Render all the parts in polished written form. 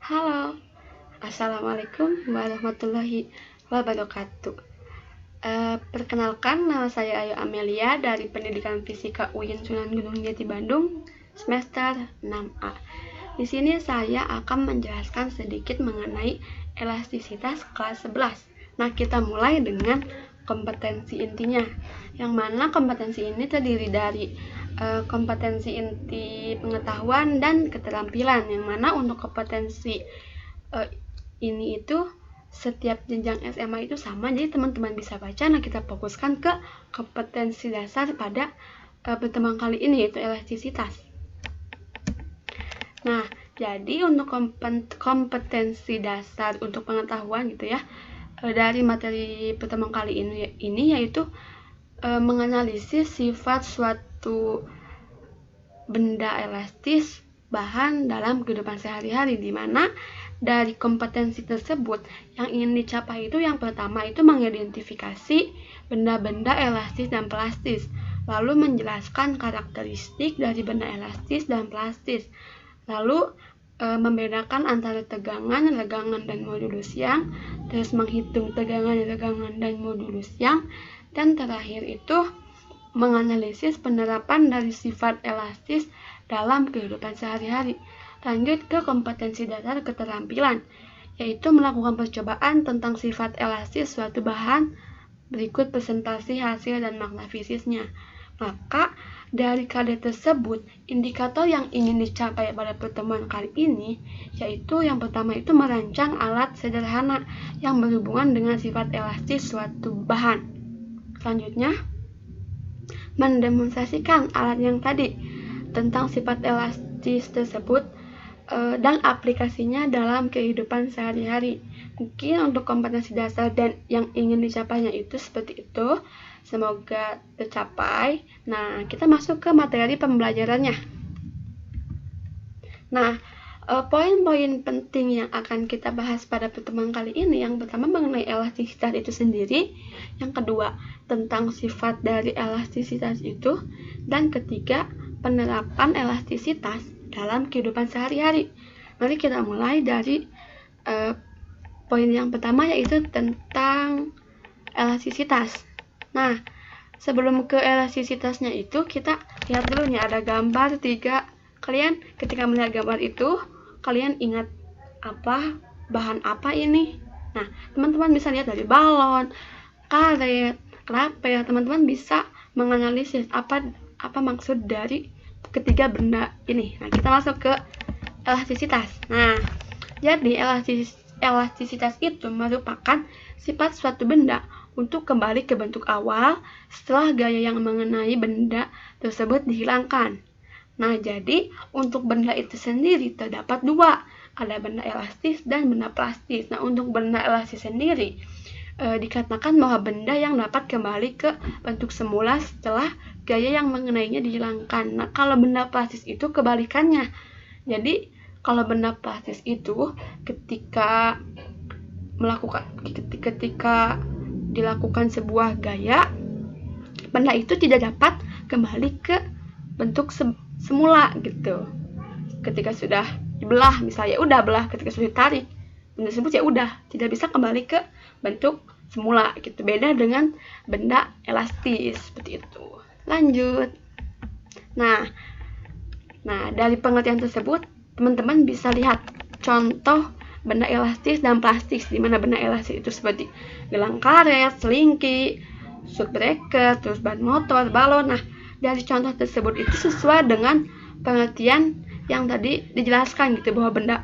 Halo, Assalamualaikum warahmatullahi wabarakatuh. Perkenalkan, nama saya Ayu Amelia dari Pendidikan Fisika UIN Sunan Gunung Jati Bandung, semester 6A. Di sini saya akan menjelaskan sedikit mengenai elastisitas kelas 11. Nah, kita mulai dengan kompetensi intinya, yang mana kompetensi ini terdiri dari kompetensi inti pengetahuan dan keterampilan, yang mana untuk kompetensi ini itu setiap jenjang SMA itu sama, jadi teman-teman bisa baca. Nah, kita fokuskan ke kompetensi dasar pada pertemuan kali ini, yaitu elastisitas. Nah, jadi untuk kompetensi dasar untuk pengetahuan gitu ya, dari materi pertemuan kali ini yaitu menganalisis sifat suatu benda elastis bahan dalam kehidupan sehari-hari, di mana dari kompetensi tersebut yang ingin dicapai itu yang pertama itu mengidentifikasi benda-benda elastis dan plastis, lalu menjelaskan karakteristik dari benda elastis dan plastis, lalu membedakan antara tegangan, regangan, dan modulus yang, terus menghitung tegangan, regangan, dan modulus yang, dan terakhir itu menganalisis penerapan dari sifat elastis dalam kehidupan sehari-hari. Lanjut ke kompetensi dasar keterampilan, yaitu melakukan percobaan tentang sifat elastis suatu bahan. Berikut presentasi hasil dan makna fisiknya. Maka dari KD tersebut, indikator yang ingin dicapai pada pertemuan kali ini yaitu yang pertama itu merancang alat sederhana yang berhubungan dengan sifat elastis suatu bahan. Selanjutnya, mendemonstrasikan alat yang tadi tentang sifat elastis tersebut dan aplikasinya dalam kehidupan sehari-hari. Mungkin untuk kompetensi dasar dan yang ingin dicapainya itu seperti itu. Semoga tercapai. Nah, kita masuk ke materi pembelajarannya. Nah, poin-poin penting yang akan kita bahas pada pertemuan kali ini, yang pertama mengenai elastisitas itu sendiri, yang kedua tentang sifat dari elastisitas itu, dan ketiga penerapan elastisitas dalam kehidupan sehari-hari. Mari kita mulai dari poin yang pertama, yaitu tentang elastisitas. Nah, sebelum ke elastisitasnya itu kita lihat dulu nih, ada gambar 3. Kalian ketika melihat gambar itu, kalian ingat apa, bahan apa ini? Nah, teman-teman bisa lihat dari balon, karet, rapel. Teman-teman bisa menganalisis apa maksud dari ketiga benda ini. Nah, kita masuk ke elastisitas. Nah, jadi elastisitas itu merupakan sifat suatu benda untuk kembali ke bentuk awal setelah gaya yang mengenai benda tersebut dihilangkan. Nah, jadi untuk benda itu sendiri terdapat 2, ada benda elastis dan benda plastis. Nah, untuk benda elastis sendiri dikatakan bahwa benda yang dapat kembali ke bentuk semula setelah gaya yang mengenainya dihilangkan. Nah, kalau benda plastis itu kebalikannya. Jadi, kalau benda plastis itu ketika dilakukan sebuah gaya, benda itu tidak dapat kembali ke bentuk semula gitu. Ketika sudah dibelah, misalnya udah belah, ketika sudah ditarik, benda tersebut ya udah tidak bisa kembali ke bentuk semula gitu. Beda dengan benda elastis seperti itu. Lanjut. Nah, dari pengertian tersebut teman-teman bisa lihat contoh benda elastis dan plastis, di mana benda elastis itu seperti gelang karet, selingki, shoot breaker, terus ban motor, balon. Nah, dari contoh tersebut itu sesuai dengan pengertian yang tadi dijelaskan gitu, bahwa benda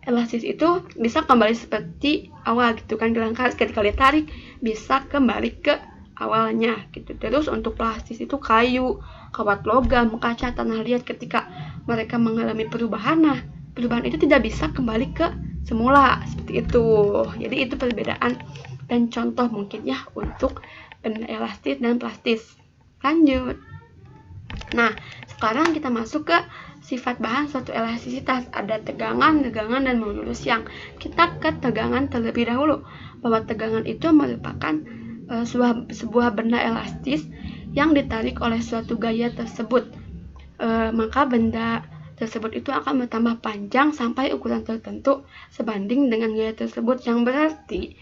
elastis itu bisa kembali seperti awal gitu kan, gelang karet ketika ditarik bisa kembali ke awalnya gitu. Terus untuk plastis itu kayu, kawat logam, kaca, tanah liat, ketika mereka mengalami perubahan, nah perubahan itu tidak bisa kembali ke semula seperti itu. Jadi itu perbedaan dan contoh mungkin ya untuk benda elastis dan plastis. Lanjut. Nah, sekarang kita masuk ke sifat bahan suatu elastisitas. Ada tegangan, regangan, dan modulus yang. Kita ke tegangan terlebih dahulu, bahwa tegangan itu merupakan sebuah benda elastis yang ditarik oleh suatu gaya tersebut. Maka benda tersebut itu akan bertambah panjang sampai ukuran tertentu sebanding dengan gaya tersebut, yang berarti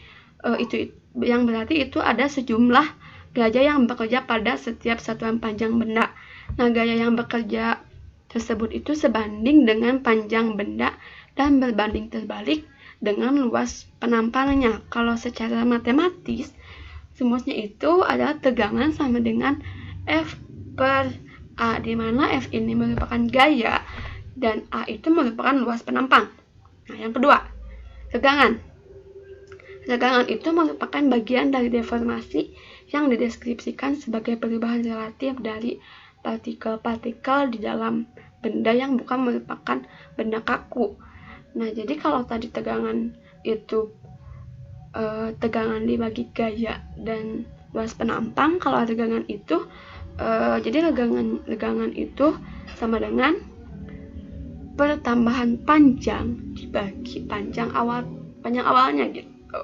itu ada sejumlah gaya yang bekerja pada setiap satuan panjang benda. Nah, gaya yang bekerja tersebut itu sebanding dengan panjang benda dan berbanding terbalik dengan luas penampangnya. Kalau secara matematis, rumusnya itu adalah tegangan sama dengan F per A, di mana F ini merupakan gaya dan A itu merupakan luas penampang. Nah, yang kedua, tegangan. Tegangan itu merupakan bagian dari deformasi yang dideskripsikan sebagai perubahan relatif dari partikel-partikel di dalam benda yang bukan merupakan benda kaku. Nah, jadi kalau tadi tegangan itu tegangan dibagi gaya dan luas penampang, kalau tegangan itu jadi tegangan itu sama dengan pertambahan panjang dibagi panjang awalnya gitu.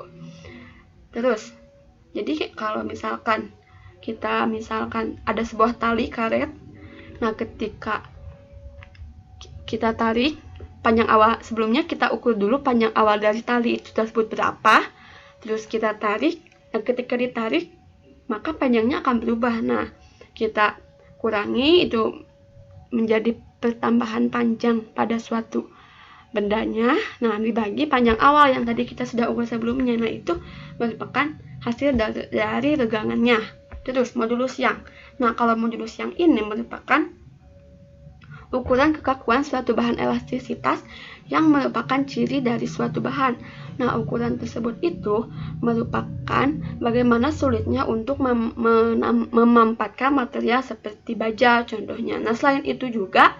Terus, jadi kalau misalkan kita ada sebuah tali karet, nah ketika kita tarik panjang awal, sebelumnya kita ukur dulu panjang awal dari tali itu tersebut berapa, terus kita tarik, dan ketika ditarik maka panjangnya akan berubah. Nah, kita kurangi itu menjadi pertambahan panjang pada suatu bendanya, nah dibagi panjang awal yang tadi kita sudah ukur sebelumnya. Nah, itu merupakan hasil dari tegangannya. Terus modulus yang, nah kalau modulus yang ini merupakan ukuran kekakuan suatu bahan elastisitas yang merupakan ciri dari suatu bahan. Nah, ukuran tersebut itu merupakan bagaimana sulitnya untuk memampatkan material seperti baja contohnya. Nah, selain itu juga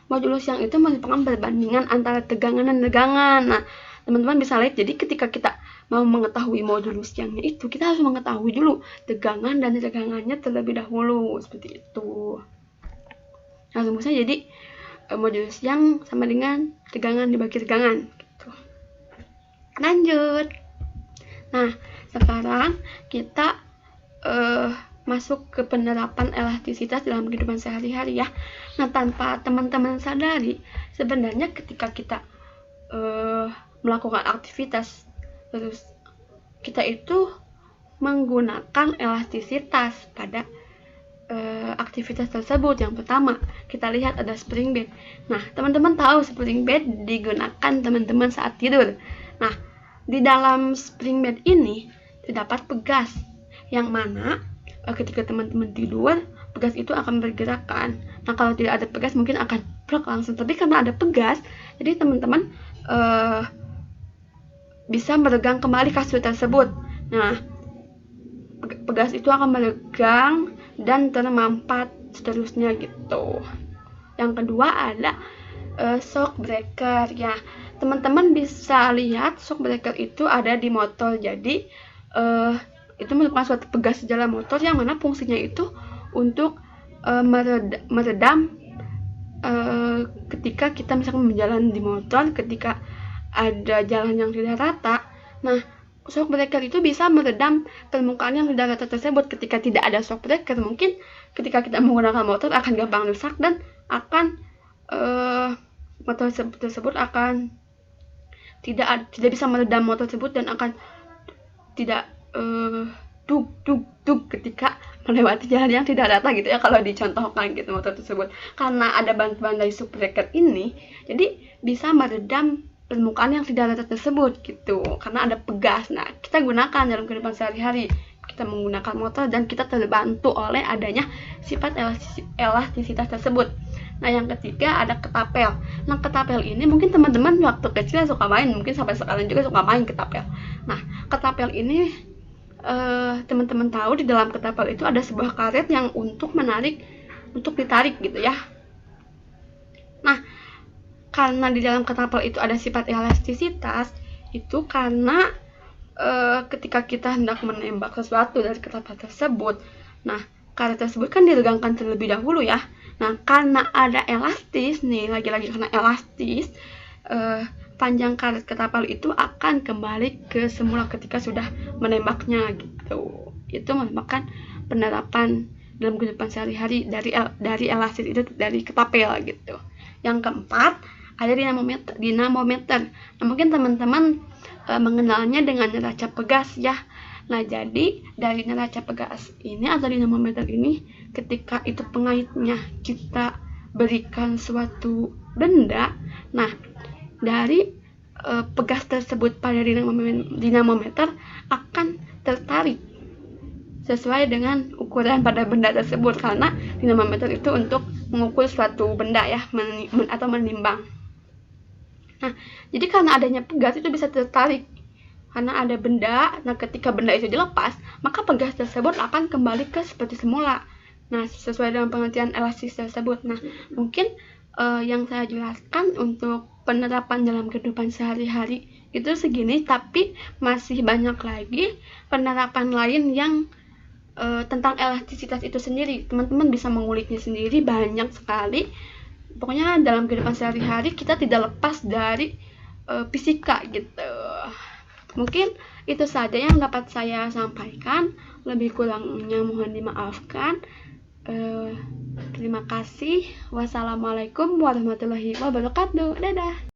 modulus yang itu merupakan perbandingan antara tegangan dan tegangan. Nah, teman-teman bisa lihat, jadi ketika kita mau mengetahui modulus yangnya itu, kita harus mengetahui dulu tegangan dan tegangannya terlebih dahulu, seperti itu. Nah, rumusnya jadi modulus yang sama dengan tegangan dibagi tegangan gitu. Lanjut. Nah, sekarang kita masuk ke penerapan elastisitas dalam kehidupan sehari-hari ya. Nah, tanpa teman-teman sadari, sebenarnya ketika kita melakukan aktivitas, terus kita itu menggunakan elastisitas pada aktivitas tersebut. Yang pertama, kita lihat ada spring bed. Nah, teman-teman tahu spring bed digunakan teman-teman saat tidur. Nah, di dalam spring bed ini terdapat pegas, yang mana ketika teman-teman tidur, pegas itu akan bergerak kan. Nah, kalau tidak ada pegas mungkin akan plak langsung. Tapi karena ada pegas, jadi teman-teman bisa meregang kembali kasur tersebut. Nah, pegas itu akan meregang dan termampat seterusnya gitu. Yang kedua ada shock breaker ya. Teman-teman bisa lihat shock breaker itu ada di motor. Jadi itu merupakan suatu pegas di dalam motor yang mana fungsinya itu untuk meredam ketika kita misalkan berjalan di motor, ketika ada jalan yang tidak rata. Nah, shock breaker itu bisa meredam permukaan yang tidak rata tersebut. Ketika tidak ada shock breaker, mungkin ketika kita menggunakan motor akan gampang rusak dan akan motor tersebut akan tidak bisa meredam motor tersebut dan akan tidak duk ketika melewati jalan yang tidak rata gitu ya, kalau dicontohkan gitu motor tersebut. Karena ada bantuan dari shock breaker ini, jadi bisa meredam permukaan yang tidak rata tersebut gitu, karena ada pegas. Nah, kita gunakan dalam kehidupan sehari-hari, kita menggunakan motor dan kita terbantu oleh adanya sifat elastisitas tersebut. Nah, yang ketiga ada ketapel. Nah, ketapel ini mungkin teman-teman waktu kecil suka main, mungkin sampai sekarang juga suka main ketapel. Nah, ketapel ini teman-teman tahu di dalam ketapel itu ada sebuah karet yang untuk ditarik gitu ya. Nah, karena di dalam ketapel itu ada sifat elastisitas, itu karena ketika kita hendak menembak sesuatu dari ketapel tersebut, nah karet tersebut kan diregangkan terlebih dahulu ya. Nah, karena ada elastis nih, lagi-lagi karena elastis, panjang karet ketapel itu akan kembali ke semula ketika sudah menembaknya gitu. Itu merupakan penerapan dalam kehidupan sehari-hari dari elastis itu, dari ketapel gitu. Yang keempat, ada dinamometer. Nah, mungkin teman-teman mengenalnya dengan neraca pegas ya. Nah, jadi dari neraca pegas ini atau dinamometer ini, ketika itu pengaitnya kita berikan suatu benda, nah dari pegas tersebut pada dinamometer akan tertarik sesuai dengan ukuran pada benda tersebut, karena dinamometer itu untuk mengukur suatu benda ya, atau menimbang. Nah, jadi karena adanya pegas itu bisa tertarik karena ada benda. Nah, ketika benda itu dilepas, maka pegas tersebut akan kembali ke seperti semula. Nah, sesuai dengan pengertian elastis tersebut. Nah, mungkin yang saya jelaskan untuk penerapan dalam kehidupan sehari-hari itu segini, tapi masih banyak lagi penerapan lain yang tentang elastisitas itu sendiri. Teman-teman bisa menguliknya sendiri, banyak sekali. Pokoknya dalam kehidupan sehari-hari kita tidak lepas dari fisika gitu. Mungkin itu saja yang dapat saya sampaikan. Lebih kurangnya mohon dimaafkan. Terima kasih. Wassalamualaikum warahmatullahi wabarakatuh. Dadah.